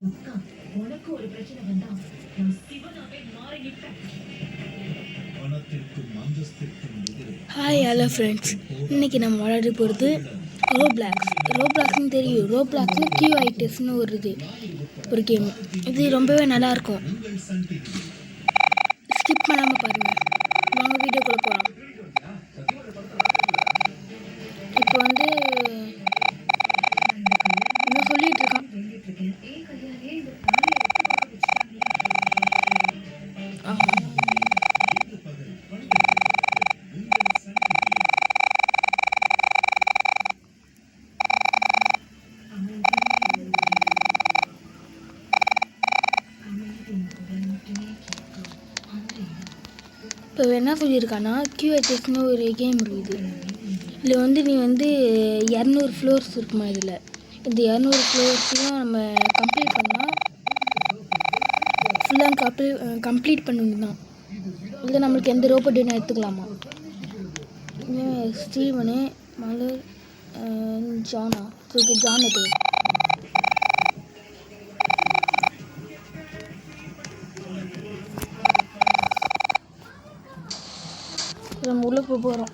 உனக்கு ஒரு பிரச்சனை வந்தா நான் சிவனாவே மாறி நிற்பேன். ஹாய் ஹலோ ஃப்ரெண்ட்ஸ், இன்றைக்கி நம்ம விளையாட போகிறது ரோப்ளாக்ஸ்னு தெரியும். ரோப்ளாக்ஸில் QITESனு ஒரு கேம். இது ரொம்பவே நல்லாயிருக்கும். ஸ்கிப் பண்ணாமல் பாருங்கள். வாங்க வீடியோக்குள்ளே போகலாம். இப்போ வந்து என்ன சொல்லிகிட்டு இருக்கான். இப்போ என்ன சொல்லியிருக்கான்னா, QITESனு ஒரு கேம் இருக்குது. இதில் வந்து நீ வந்து 200 ஃப்ளோர்ஸ் இருக்குமா. இதில் இந்த 200 ஃப்ளோர்ஸையும் நம்ம கம்ப்ளீட் பண்ணால் ஃபுல்லாக கம்ப்ளீட் பண்ணணும் தான். இதில் நம்மளுக்கு எந்த ரோபோட் வேணும் எடுத்துக்கலாமா. ஸ்டீவனு மலர் ஜானா ஜான் அது நம்ம உள்ளே போகிறோம்.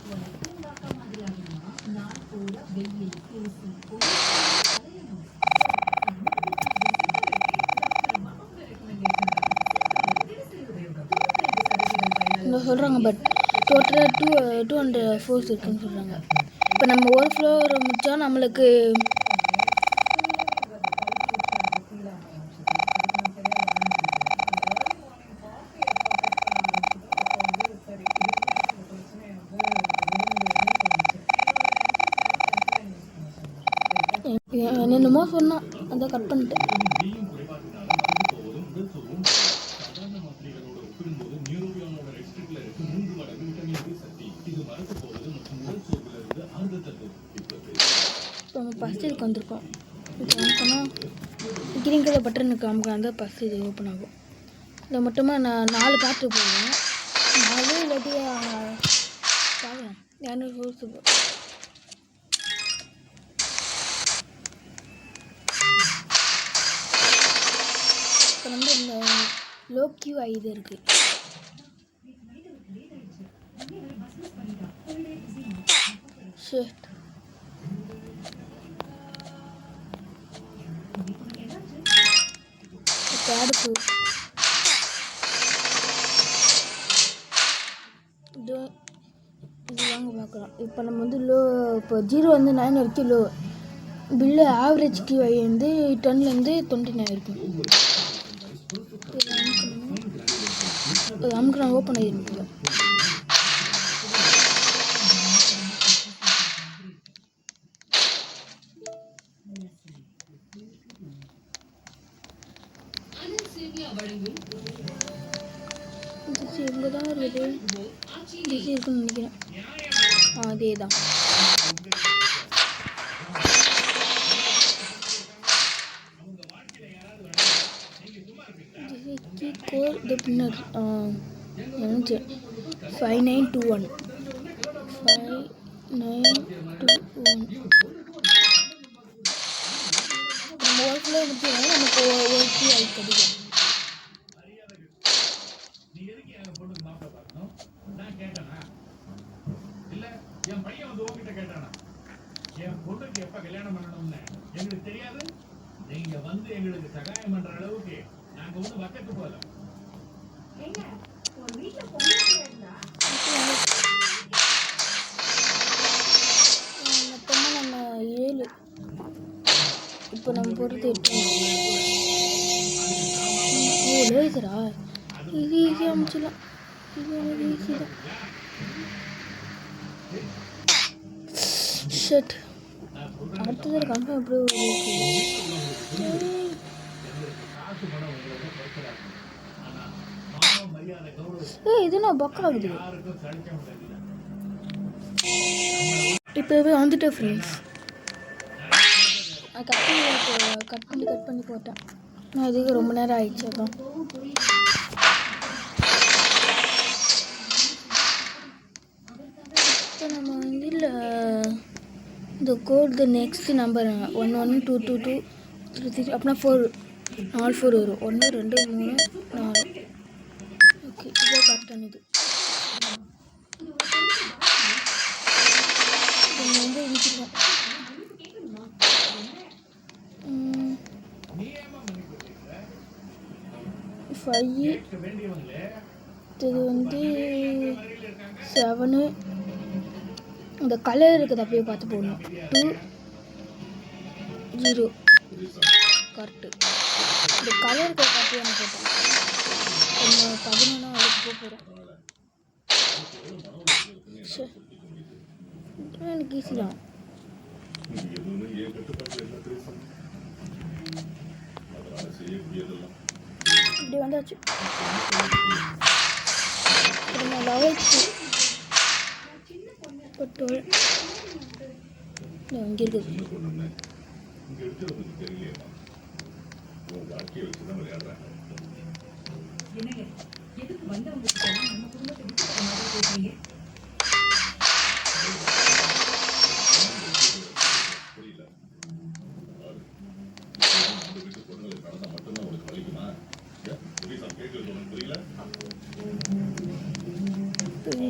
சொல்கிறாங்க பட் டோட்டலாக 200 ஃப்ளோர்ஸ் இருக்குன்னு சொல்கிறாங்க. இப்போ நம்ம ஒரு ஃப்ளோர் முடித்தா நம்மளுக்கு என்னென்னமோ சொன்னான், அதை கட் பண்ணிட்டேன். நம்ம ஃபஸ்ட் இதுக்கு வந்திருக்கோம். இப்போ நமக்குன்னா கிரீன் கலர் பட்டனுக்கு நமக்கு அந்த ஃபஸ்ட் இது ஓப்பன் ஆகும். இதை மட்டுமே நான் 4 பார்த்து போடுவேன். 4 இல்லாட்டி 200 ஃப்ளோர்ஸ் இப்போ வந்து இந்த லோ QI இது இருக்குது. ஷிஃப்ட் அடுப்பு இது வாங்க பார்க்கலாம். இப்போ நம்ம வந்து இப்போ 0 வந்து 9 வரைக்கும் லோ பில்லு. ஆவரேஜ் QI வந்து 10லேருந்து 29 இருக்கும். நமக்கு நான் ஓப்பன் ஆகிருக்கேன். எங்கே தான் இருக்குது இருக்குன்னு நினைக்கிறேன். அதே தான். கோர் த பின்னர் 5921 நம்ம ஒர்க்கில் முடிச்சோம்னா நமக்கு ஒரு QI கிடைக்கும். என் பையன் வந்து உங்ககிட்ட கேட்டானா, என் பொண்ணுக்கு எப்ப கல்யாணம் பண்ணணும்னு எங்களுக்கு தெரியாது. நீங்க வந்து எங்களுக்கு சகாயம் பண்ற அளவுக்கு நாங்க ஒண்ணு வக்கத்து போல. மொத்தமா நம்ம 7. இப்போ நம்ம போடுறது 8. லேசரா இது ஈஸியாக அமைச்சிடலாம். இது ஈஸி தான். ஷட் அடுத்தது கன்ஃபார்ம் எப்படி இது நான் பக்கம் ஆகுது. இப்போவே வந்துட்டேன் ஃப்ரெண்ட்ஸ். கட் பண்ணி போட்டேன். நான் இதுக்கு ரொம்ப நேரம் ஆயிடுச்சு. அதான் இப்போ நம்ம வந்து the code the next number 11222 33 अपना 4 4 ஃப்ளோர் வரும். 1 2 3 4. ஓகே, இதோ கரெக்டானது. இங்கே வந்து இடிச்சிருக்கோம். 5 இது வந்து 7. இந்த கலர் இருக்குது அப்படியே பார்த்து போடணும். 2 0 கரெக்டு. இந்த கலர் இருக்கிற காப்பியை நான் போட்டேன். கொஞ்சம் 11 அதுக்கு போகிறோம். சரி, எனக்கு ஈஸி தான். இப்படி வந்தாச்சு. நம்ம 11th பட்டோல் இங்கே இருக்குது.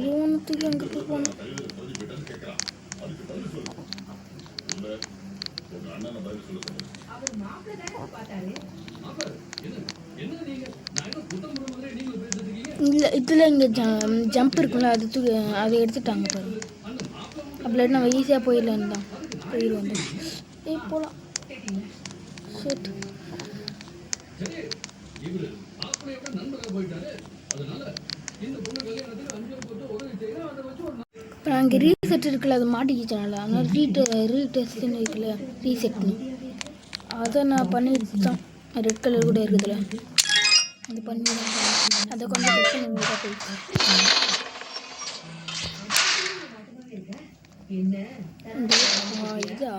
இவனுக்கு எங்கே போகணும்? இல்லை, இதில் இங்கே ஜம்ப் இருக்குல்ல, அதை எடுத்துட்டாங்க பாருங்க. அப்படியே நம்ம ஈஸியாக போயிடலான்னு தான் போயிடுவோம். போகலாம். சரி, இப்போ அங்கே ரீசெட் இருக்குல்ல, அது மாட்டிக்கிச்சனால அதனால் ரீடெஸ்ட்னு இருக்குல்ல, ரீசெட்னு அதை நான் பண்ணிட்டு தான். ரெட் கலர் கூட இருக்குதுல்ல, அது பண்ணி அதை கொஞ்சம் டெஸ்ட் பண்ணி தான் போயிடுச்சு. இதா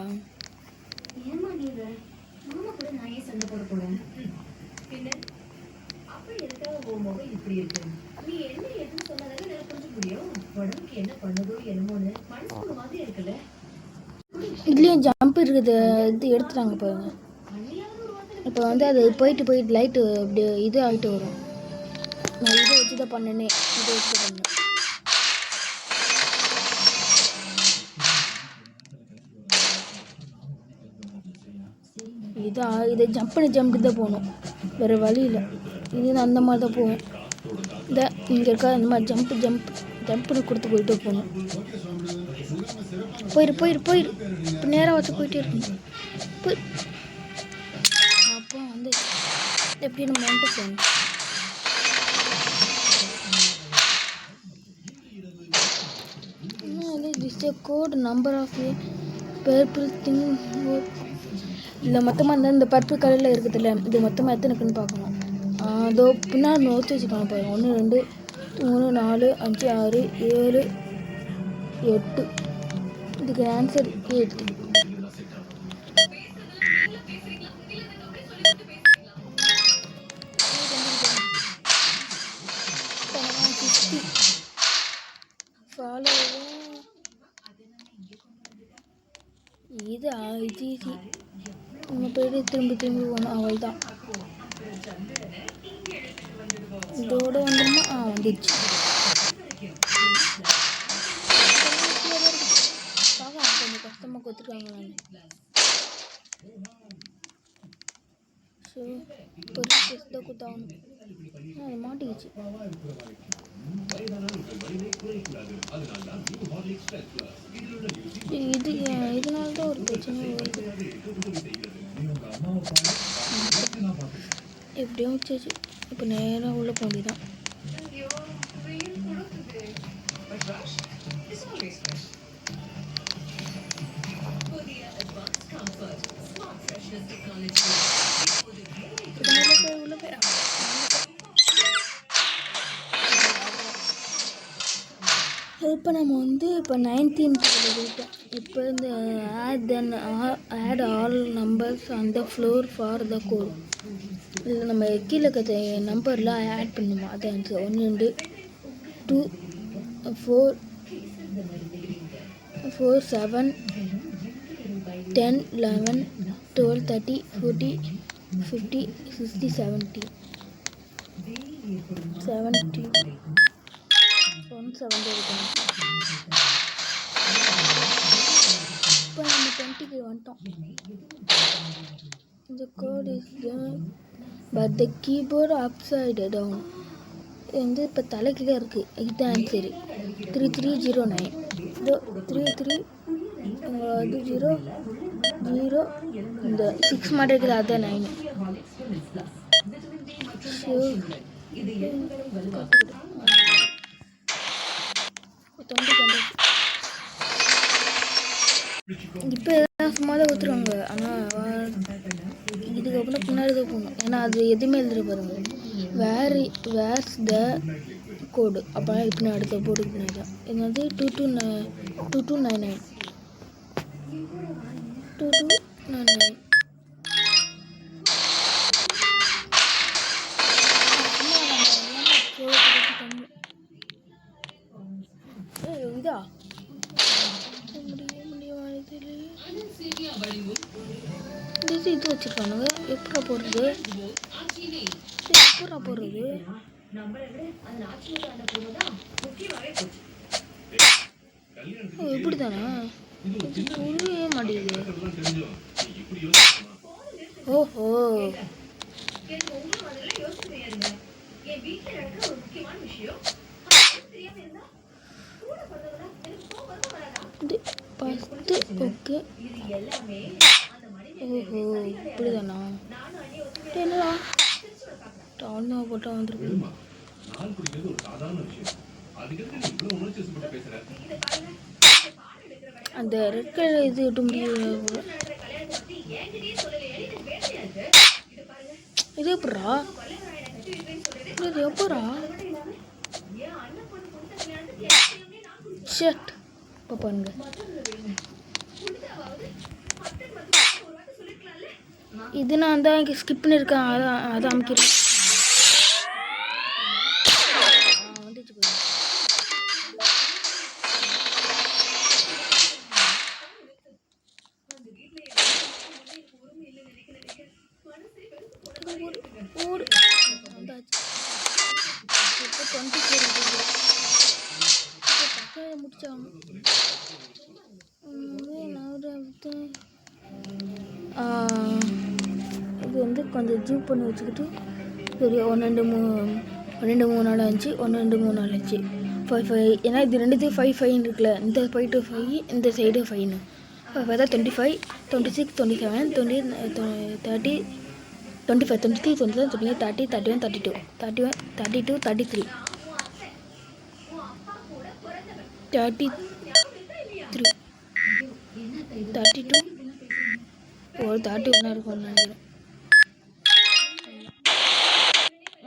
இதுலேயும் ஜம்ப் இருக்குது, இது எடுத்துட்டாங்க பாருங்க. இப்போ வந்து அது போயிட்டு லைட்டு இப்படி இது ஆகிட்டு வரும். நான் இதை வச்சு தான் பண்ணனே, இதை வச்சு தான் பண்ணேன். இதை ஜம்ப் தான் போகணும், வேறு வழி இல்லை. இது அந்த மாதிரி தான் போவேன். இந்த இங்கே இருக்கா இந்த மாதிரி ஜம்ப்னு கொடுத்து போயிட்டு போகணும். போயிரு இப்போ நேராக வச்சு போயிட்டே இருக்கணும். அப்போ வந்து எப்படி நம்ம வந்துட்டு போகணும். This code number of purple thing. இல்லை மொத்தமாக இருந்தால் இந்த பர்பிள் கலரில் இருக்குதுல்ல, இது மொத்தமாக எத்தனை இருக்குன்னு பார்க்கணும். அதோ பின்னாடி நோச்சு வச்சுக்காங்க பாருங்க. 1 2 3 4 5 6 7 8. இதுக்கு ஆன்சர் 8. ஃபாலோ இது ஈஸி. நம்ம போய்ட்டு திரும்பி போகணும், அவள் தான். இதோட வந்துமா வந்துச்சு. கொஞ்சம் கஷ்டமாக கொடுத்துருக்காங்களான்னு. ஸோ ஒரு டெஸ்ட் தான் கொடுத்தாகணும். அது மாட்டிக்கிச்சு. இதனால தான் ஒரு பிரச்சனை வருது. எப்படியும் வச்சாச்சு. இப்போ நேராக உள்ள போக வேண்டியதான். இப்போ நம்ம வந்து இப்போ 19th போயிட்டோம். இப்போ இந்த add all numbers on the floor for the code. இதில் நம்ம கீழே இருக்கிற நம்பர்லாம் ஆட் பண்ணுவோம். அது ஆன்சர் 1 2 2 4 4 7 10 11 12 13 14 50, 60, 70, 170 இருக்கணும். இப்போ நம்ம 20க்கு வந்துட்டோம். இந்த code is put the keyboard upside down. இது வந்து இப்போ தலைக்கீழே இருக்குது. இதுதான் ஆன்சரு. 3309. இதோ 33 அது 0 0 இந்த 6 மட்டும் இருக்குது, அதுதான் 9. இப்போ எல்லாம் சும்மா தான் ஊற்றுருவாங்க. ஆனால் இதுக்கப்புறம் பின்னாடி தான் போகணும். ஏன்னா அது எதுவுமே எழுதுற பாருங்க. வேர்ஸ் த கோடு. அப்போனா இப்போ அடுத்த போர்டுக்கு பின்னாடி தான். என்னது 2299 2299. இதா இது வச்சிருக்கானுங்க. எப்படா போடுறது? இப்படிதானா? புரியவே மாட்டேங்குது. ஓஹோ, ஓகே. ஓஹோ, இப்படிதானா? என்னடா டவுன் தான் போட்டா வந்துருக்கு. அந்த ரெட் கலர் இது விட்டு முடியும். இது எப்படா? இது எப்படா? ஷட். இப்போ பாருங்க, இது நான் தான் இங்கே ஸ்கிப் பண்ணியிருக்கேன். அதை அமைக்கிறேன். வந்துச்சு போய். முடிச்சாங்க. இது வந்து கொஞ்சம் ஜூம் பண்ணி வச்சுக்கிட்டு சரி 1 2 3 4 5 1 2 3 4 5 5 5. ஏன்னா இது ரெண்டுத்துக்கு 5 5 இருக்குல்ல. இந்த 5 to 5 இந்த சைடு 5 5 தான் 25 26 27 20 30 25 23 27 28 30 31 32 31 32 33 33 32 ஒரு 31 இருக்கும்னு நினைக்கிறேன்.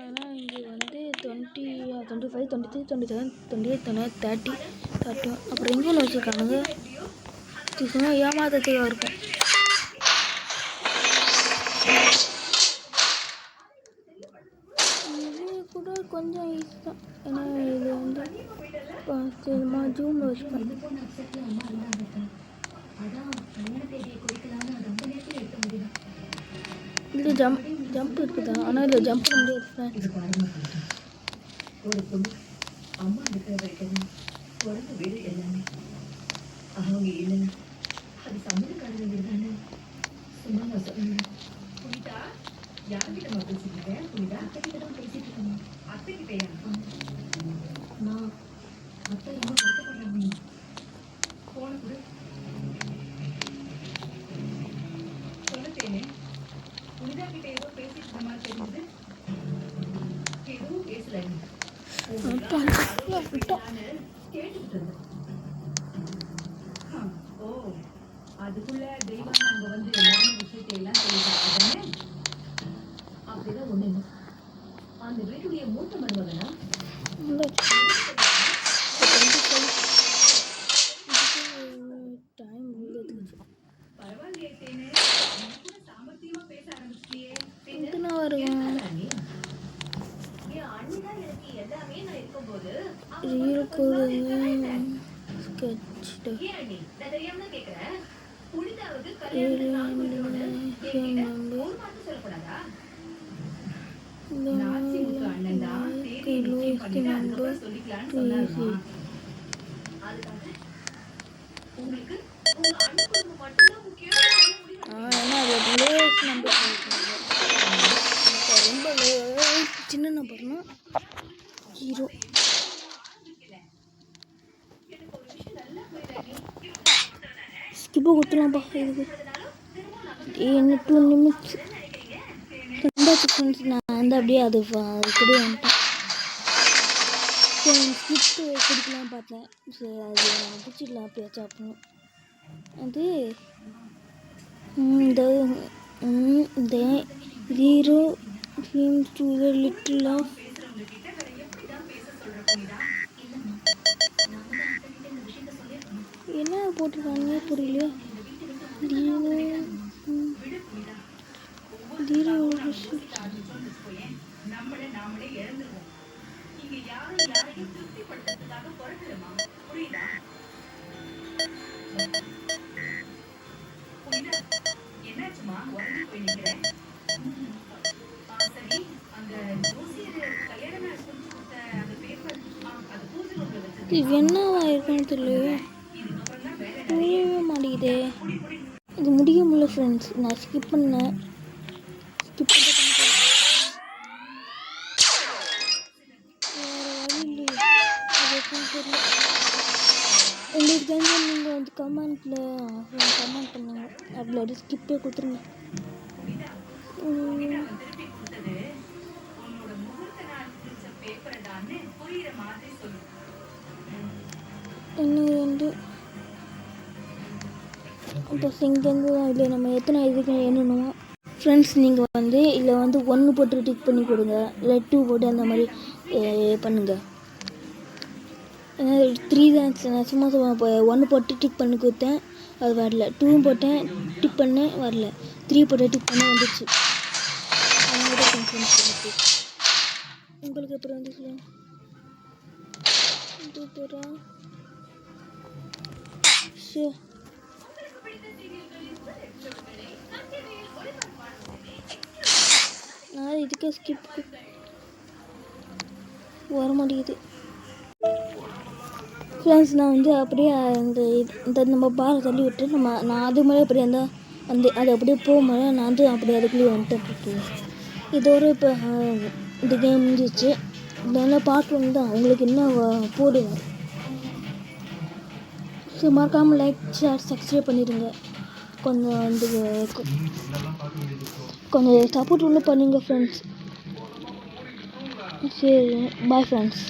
ஆனால் இங்கே வந்து 20 25 23 27 28 30 31. அப்புறம் எங்கே வச்சுருக்கானுங்க? சும்மா ஏமாத்தத்துக்காக இருக்கும். இது கூட கொஞ்சம் ஈஸி தான். ஏன்னா இது வந்து சும்மா ஜூமில் வச்சுப்பேன். இது ஜம்ப் இருக்குதா? ஆனால் இதில் ஜம்ப் பண்ண முடியாது. ஒரு பொண்ணு அம்மா இருக்கிற வரைக்கும் உடம்பு வீடு எல்லாமே அவங்க இல்லைன்னு அது சம்மந்தக்காரங்க தானே சும்மா நான் சொல்லுங்க. புனிதா யார்கிட்ட பேசிக்கிட்ட? புனிதா அத்தைக்கிட்ட தான் பேசிட்டு இருக்கேன். அத்தைக்கிட்டையா? நான் அத்தை ரொம்ப வருத்தப்படுறாங்க. போன கூட சொல்லுத்தேனே புனிதா கிட்ட ஏதோ பேசிட்டு இருந்த மாதிரி தெரியுது. எதுவும் பேசல. ஓ, அதுக்குள்ள தெய்வம் அங்க வந்து எல்லாரும் விஷயத்தை எல்லாம் சொல்லிட்டாங்க. அப்படிதான் ஒண்ணு. அந்த வீட்டுடைய மூத்த மருமகனா? பரவாயில்லையே தேனே, சாமர்த்தியமா பேச ஆரம்பிச்சிட்டியே. ரொம்ப சின்ன நம்பர்னா 0. ஸ்கிப்பு கொடுத்துலாம்ப்பா இதுக்கு. என்ன 2 நிமிட்ஸ் ரெண்டாச்சு ஃப்ரெண்ட்ஸ். நான் வந்து அப்படியே அது கூட வந்துட்டேன். ஸ்கிப்பு கொடுக்கலாம் பார்த்தேன். சரி அது நான் பிடிச்சிடலாம் அப்படியாச்சும் அப்படின்னு. அது இந்த 0 seems to be a little off. என்ன போட்டிருக்காங்க புரியல. 0 இது என்னவா இருக்குன்னு தெரியல. புரியவே மாட்டேங்குதே. இது முடிய முடியல ஃப்ரெண்ட்ஸ். நான் ஸ்கிப் பண்ணேன். ஸ்கிப் பண்ண உங்களுக்கு தெரிஞ்ச நீங்கள் வந்து கமெண்ட் பண்ணுங்க. அப்படி ஸ்கிப்பே கொடுத்துருங்க. இன்னும் 2 இப்போ இங்கேருந்து இல்லை நம்ம எத்தனை இதுக்கு எண்ணணுமோ ஃப்ரெண்ட்ஸ். நீங்கள் வந்து இதில் வந்து 1 போட்டு டிக் பண்ணி கொடுங்க, இல்லை 2 போட்டு அந்த மாதிரி பண்ணுங்கள். ஏன்னா 3 தான் நான் சும்மா 1 போட்டு டிக் பண்ணி கொடுத்தேன், அது வரல. 2 போட்டேன், டிக் பண்ணேன், வரல. 3 போட்டு டிக் பண்ண வந்துச்சு. அதனால கன்ஃபர்ம் பண்ணிட்டு உங்களுக்கு அப்புறம் வந்து சொல்லுங்கள். நான் இதுக்கு ஸ்கிப் வர மாட்டேங்குது ஃப்ரெண்ட்ஸ். நான் வந்து அப்படியே இந்த நம்ம பாலை தள்ளி விட்டு நான் அது மேலே அப்படியே அது அப்படியே போகும்போது நான் வந்து அப்படியே அதுக்குள்ளேயே வந்துட்டேன். இதோட இப்போ இந்த கேம் முடிஞ்சிச்சு. இதெல்லாம் பார்ட் 1 தான். உங்களுக்கு இன்னும் போடுங்க. ஸோ மறக்காமல் லைக் ஷேர் சப்ஸ்கிரைப் பண்ணிடுங்க. கொஞ்சம் சப்போர்ட் ஒன்று பண்ணுங்க ஃப்ரெண்ட்ஸ். சரி பாய் ஃப்ரெண்ட்ஸ்.